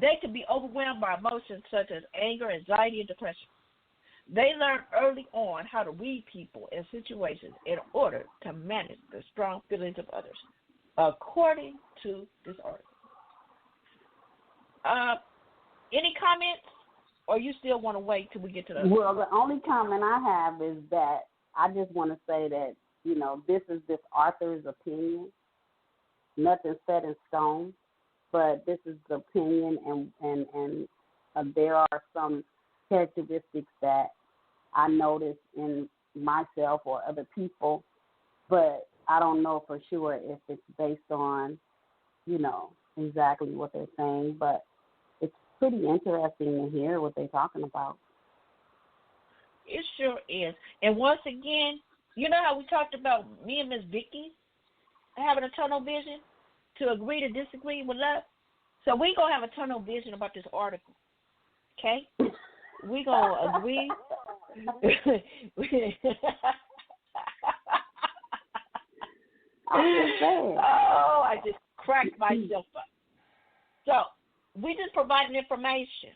they can be overwhelmed by emotions such as anger, anxiety, and depression. They learn early on how to read people and situations in order to manage the strong feelings of others, according to this article. Any comments, or you still want to wait till we get to the? Well, the only comment I have is that I just want to say that, this is this author's opinion. Nothing set in stone, but this is the opinion, and there are some characteristics that I notice in myself or other people, but I don't know for sure if it's based on, exactly what they're saying, but it's pretty interesting to hear what they're talking about. It sure is. And once again, you know how we talked about me and Miss Vicky having a tunnel vision to agree to disagree with love? So we're going to have a tunnel vision about this article, okay? We're going to agree. Oh, I just cracked myself up. So we just providing information.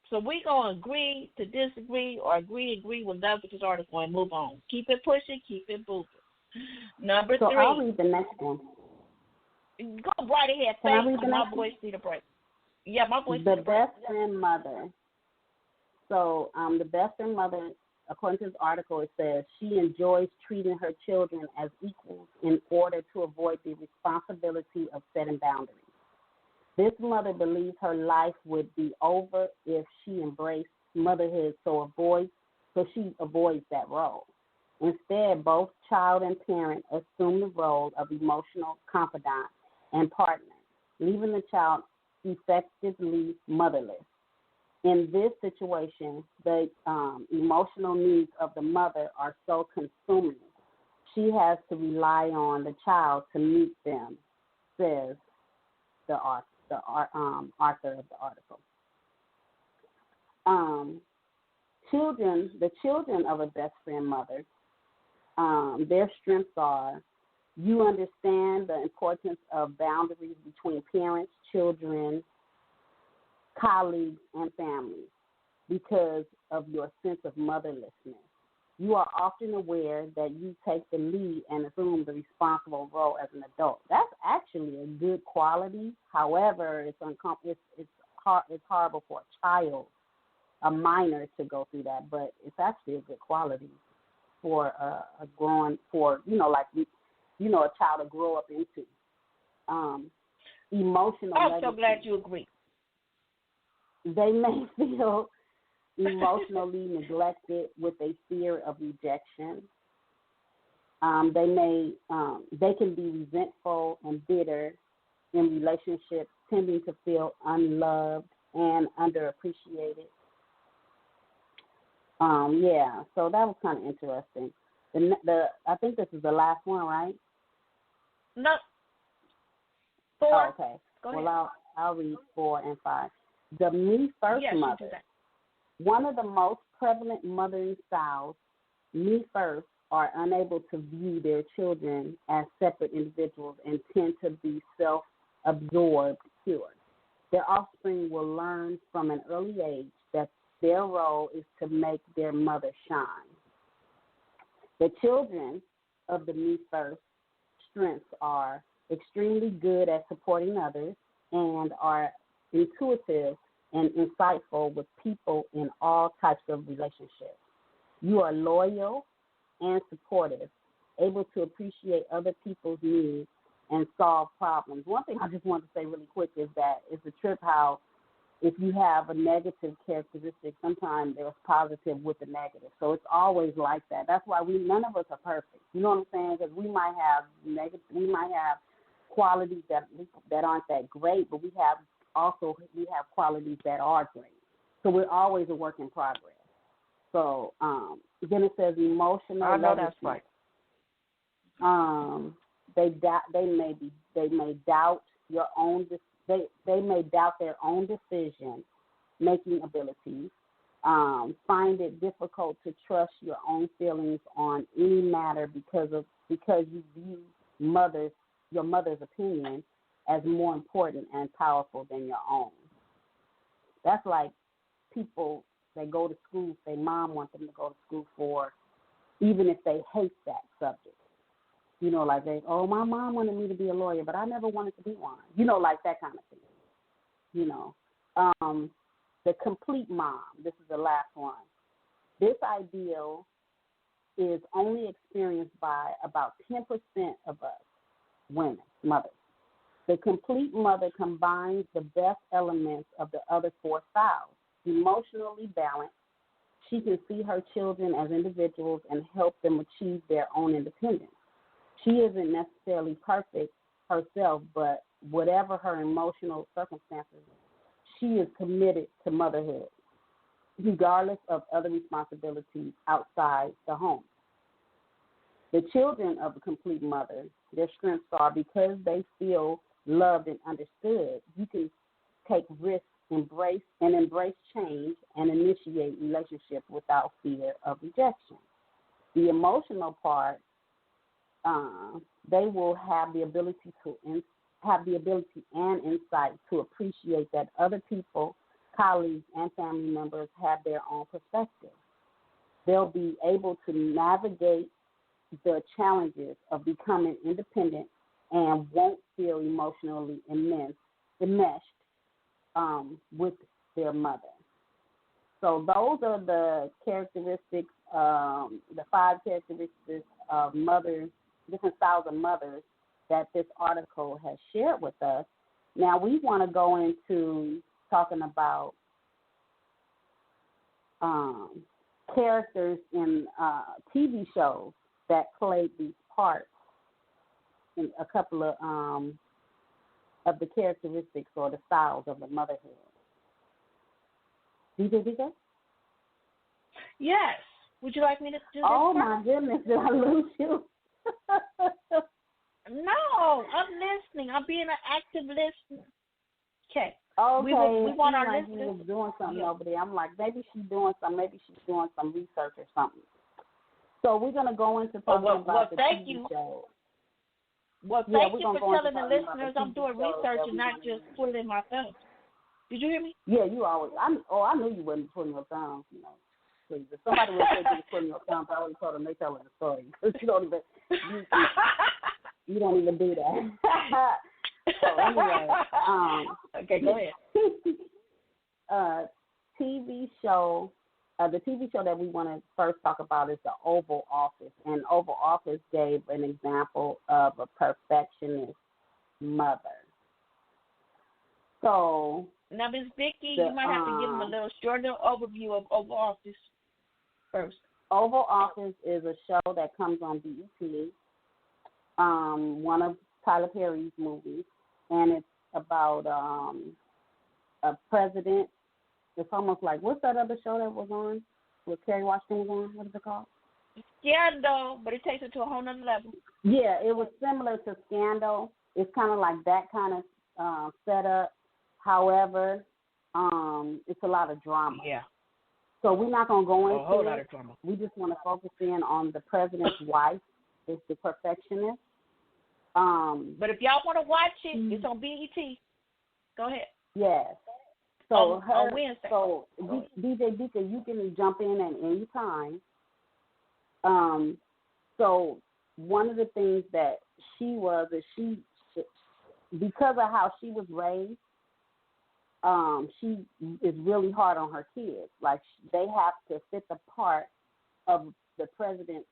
So we're going to agree to disagree or agree with love with this article and move on. Keep it pushing, keep it moving. Number 3. So I'll read the next one. Go right ahead. Thank you. My voice need a break. Yeah, my voice need a break. The best friend mother. So the best friend mother, according to this article, it says she enjoys treating her children as equals in order to avoid the responsibility of setting boundaries. This mother believes her life would be over if she embraced motherhood, so she avoids that role. Instead, both child and parent assume the role of emotional confidant and partner, leaving the child effectively motherless. In this situation, the emotional needs of the mother are so consuming, she has to rely on the child to meet them, says the author of the article. The children of a best friend mother, their strengths are: you understand the importance of boundaries between parents, children, colleagues, and families because of your sense of motherlessness. You are often aware that you take the lead and assume the responsible role as an adult. That's actually a good quality. However, it's horrible for a child, a minor, to go through that. But it's actually a good quality for a child to grow up into. Emotional. I'm so glad you agree. They may feel emotionally neglected with a fear of rejection. They can be resentful and bitter in relationships, tending to feel unloved and underappreciated. So that was kind of interesting. I think this is the last one, right? No. 4. Oh, okay. Go ahead. Well, I'll read 4 and 5. The me first mother. One of the most prevalent mothering styles, me first, are unable to view their children as separate individuals and tend to be self-absorbed pure. Their offspring will learn from an early age that their role is to make their mother shine. The children of the me first strengths are extremely good at supporting others and are intuitive and insightful with people in all types of relationships. You are loyal and supportive, able to appreciate other people's needs and solve problems. One thing I just want to say really quick is that it's a trip how if you have a negative characteristic, sometimes there's positive with the negative. So it's always like that. That's why none of us are perfect. You know what I'm saying? Because we might have qualities that aren't that great, but we have qualities that are great. So we're always a work in progress. So then it says emotional. I know that's right. They may doubt your own. They may doubt their own decision making abilities. Find it difficult to trust your own feelings on any matter because you view your mother's opinion as more important and powerful than your own. That's like people that go to school, say mom wants them to go to school for, even if they hate that subject. You know, like my mom wanted me to be a lawyer, but I never wanted to be one. You know, like that kind of thing. You know, the complete mom. This is the last one. This ideal is only experienced by about 10% of us women, mothers. The complete mother combines the best elements of the other 4 styles. Emotionally balanced, she can see her children as individuals and help them achieve their own independence. She isn't necessarily perfect herself, but whatever her emotional circumstances, she is committed to motherhood, regardless of other responsibilities outside the home. The children of a complete mother, their strengths are because they feel loved and understood. You can take risks, embrace change, and initiate relationships without fear of rejection. The emotional part, they will have the ability and insight to appreciate that other people, colleagues, and family members have their own perspective. They'll be able to navigate the challenges of becoming independent and won't feel emotionally enmeshed with their mother. So those are the characteristics, the 5 characteristics of mothers, different styles of mothers that this article has shared with us. Now we want to go into talking about characters in TV shows that played these parts in a couple of the characteristics or the styles of the motherhood. DJ? Yes. Would you like me to do this? Oh, my goodness, did I lose you? No, I'm listening. I'm being an active listener. Okay. Okay. We want our like listeners. You was doing something over there. I'm like, maybe she's doing some research or something. So we're going to go into talking about the TV show. Well, thank you for telling the listeners I'm doing research and not just pulling my thumb. Did you hear me? Yeah, you always. I knew you wasn't pulling your thumbs. You know, please. If somebody would say you were pulling your thumbs, I would have told them they telling the story because you don't even do that. So anyway, okay, go ahead. TV show. The TV show that we want to first talk about is The Oval Office, and Oval Office gave an example of a perfectionist mother. So now, Ms. Vicki, you might have to give them a little shorter overview of Oval Office first. Oval Office is a show that comes on BET, one of Tyler Perry's movies, and it's about a president. It's almost like, what's that other show that was on with Kerry Washington was on? What is it called? Scandal, but it takes it to a whole nother level. Yeah, it was similar to Scandal. It's kind of like that kind of setup. However, it's a lot of drama. Yeah. So we're not going to go into a whole lot of drama. We just want to focus in on the president's wife, is the perfectionist. But if y'all want to watch it, it's on BET. Go ahead. Yes. So on Wednesday. So DJ Dika, you can jump in at any time. So one of the things that she was is she because of how she was raised, she is really hard on her kids. Like they have to fit the part of the president's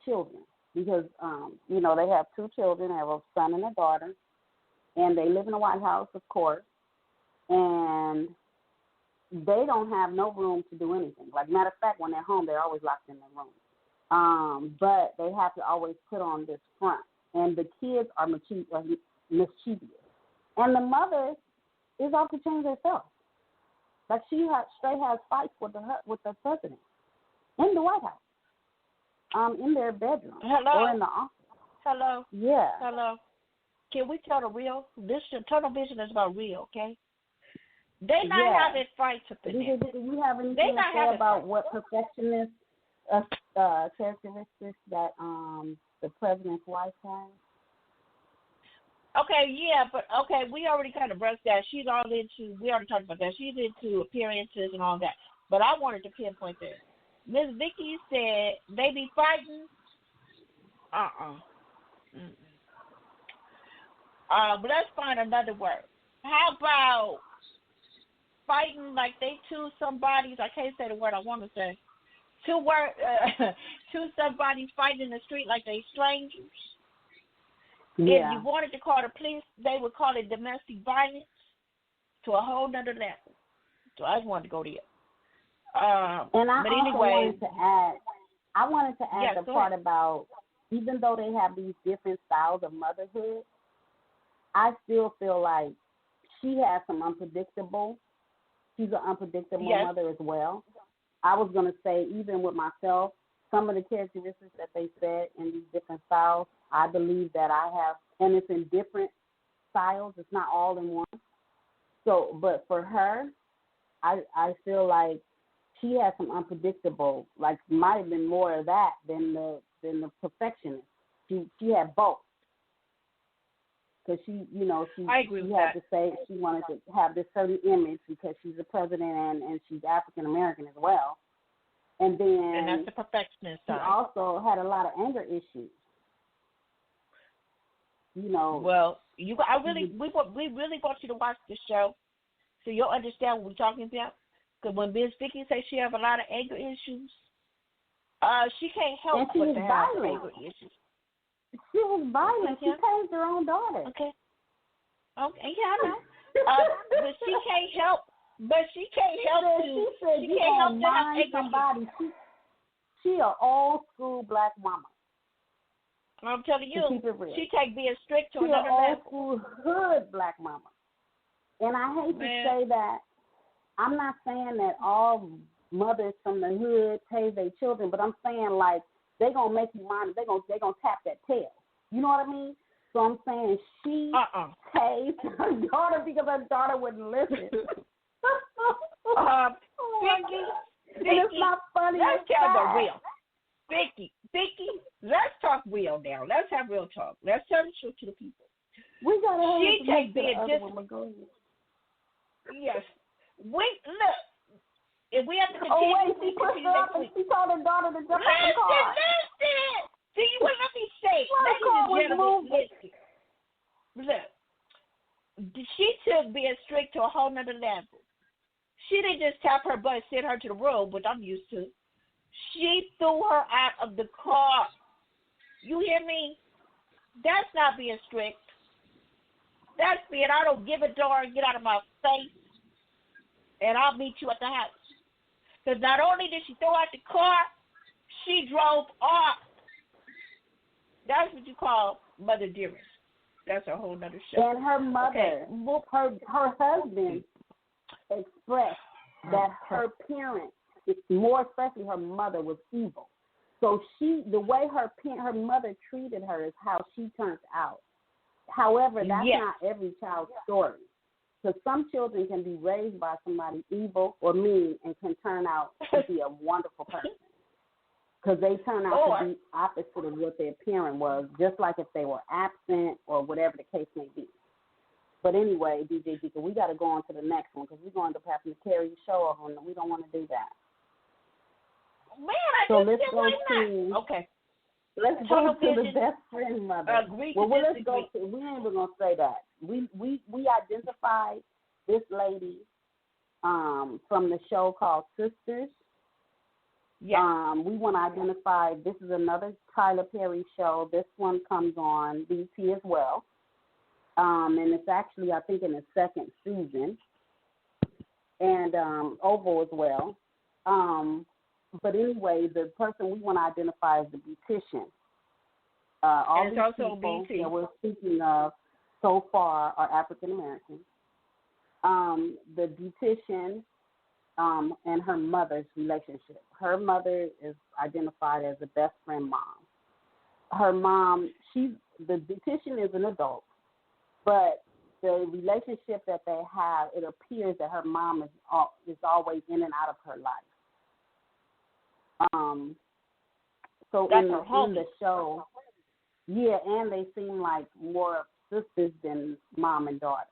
children because they have 2 children. They have a son and a daughter, and they live in the White House, of course. And they don't have no room to do anything. Like, matter of fact, when they're home, they're always locked in their room. But they have to always put on this front. And the kids are mischievous. And the mother is off the chain herself. Like, she straight has fights with the president in the White House, in their bedroom. Hello? Or in the office. Hello? Yeah. Hello? Can we tell the real? This Tunnel Vision is about real, okay? They not having fights with the Do you have anything to say about what perfectionist characteristics that the president's wife has? Okay, yeah, but okay, we already kind of brushed that. She's all into. We already talked about that. She's into appearances and all that. But I wanted to pinpoint this. Miss Vicky said they be fighting. But let's find another word. How about fighting like they two somebodies? I can't say the word I want to say. Two somebodies fighting in the street like they strangers. Yeah. If you wanted to call the police, they would call it domestic violence to a whole nother level. So I just wanted to go there. And I but also anyway, wanted to add the part about, even though they have these different styles of motherhood, I still feel like she has some unpredictable. She's an unpredictable mother as well. I was going to say, even with myself, some of the characteristics that they said in these different styles, I believe that I have, and it's in different styles. It's not all in one. So, but for her, I feel like she has some unpredictable, like might have been more of that than the perfectionist. She had both. Because I agree with had that. to say she wanted to have this certain image because she's a president and she's African American as well. And that's the perfectionist side. She also had a lot of anger issues. Well, we really want you to watch the show so you'll understand what we're talking about. Because when Miss Vicky says she have a lot of anger issues, she can't help but to have anger issues. She was violent. She tased her own daughter. Okay, yeah, I know. But she can't help. She said you can't mind somebody. She an old school black mama. I'm telling you, she take being strict to another level. She an old school hood black mama. And I hate to say that. I'm not saying that all mothers from the hood tase their children, but I'm saying like they gonna make you mind. They gonna tap that tail. You know what I mean? So I'm saying she tased her daughter because her daughter wouldn't listen. Vicky, and it's not funny. Let's tell the real. Vicky, let's talk real now. Let's have real talk. Let's tell the truth to the people. We gotta. She take being Yes. Wait, look. If we have to continue, she pushed her up and she told her daughter to jump out the car. Listen. See, you wouldn't let me say. Ladies and gentlemen, listen. Look. She took being strict to a whole nother level. She didn't just tap her butt and send her to the road, which I'm used to. She threw her out of the car. You hear me? That's not being strict. That's being, I don't give a darn, get out of my face, and I'll meet you at the house. Because not only did she throw out the car, she drove off. That's what you call mother dearest. That's a whole nother show. And her mother, her husband expressed that her parents, more especially her mother, was evil. So the way her mother treated her is how she turns out. However, that's not every child's story. Because some children can be raised by somebody evil or mean and can turn out to be a wonderful person. Because they turn out to be opposite of what their parent was, just like if they were absent or whatever the case may be. But anyway, DJ Deacon, we got to go on to the next one because we're going to have to carry the show over, and we don't want to do that. Man, let's go to okay. Let's go to the best friend mother. We ain't even gonna say that. We identified this lady from the show called Sisters. Yeah. We want to identify. This is another Tyler Perry show. This one comes on BT as well, and it's actually I think in the second season, and Oval as well. But anyway, the person we want to identify is the beautician. All and these it's also people BT. that we're speaking of so far are African American. The beautician and her mother's relationship. Her mother is identified as a best friend mom. Her mom, the beautician is an adult, but the relationship that they have, it appears that her mom is always in and out of her life. So in the show, and they seem like more sisters than mom and daughter.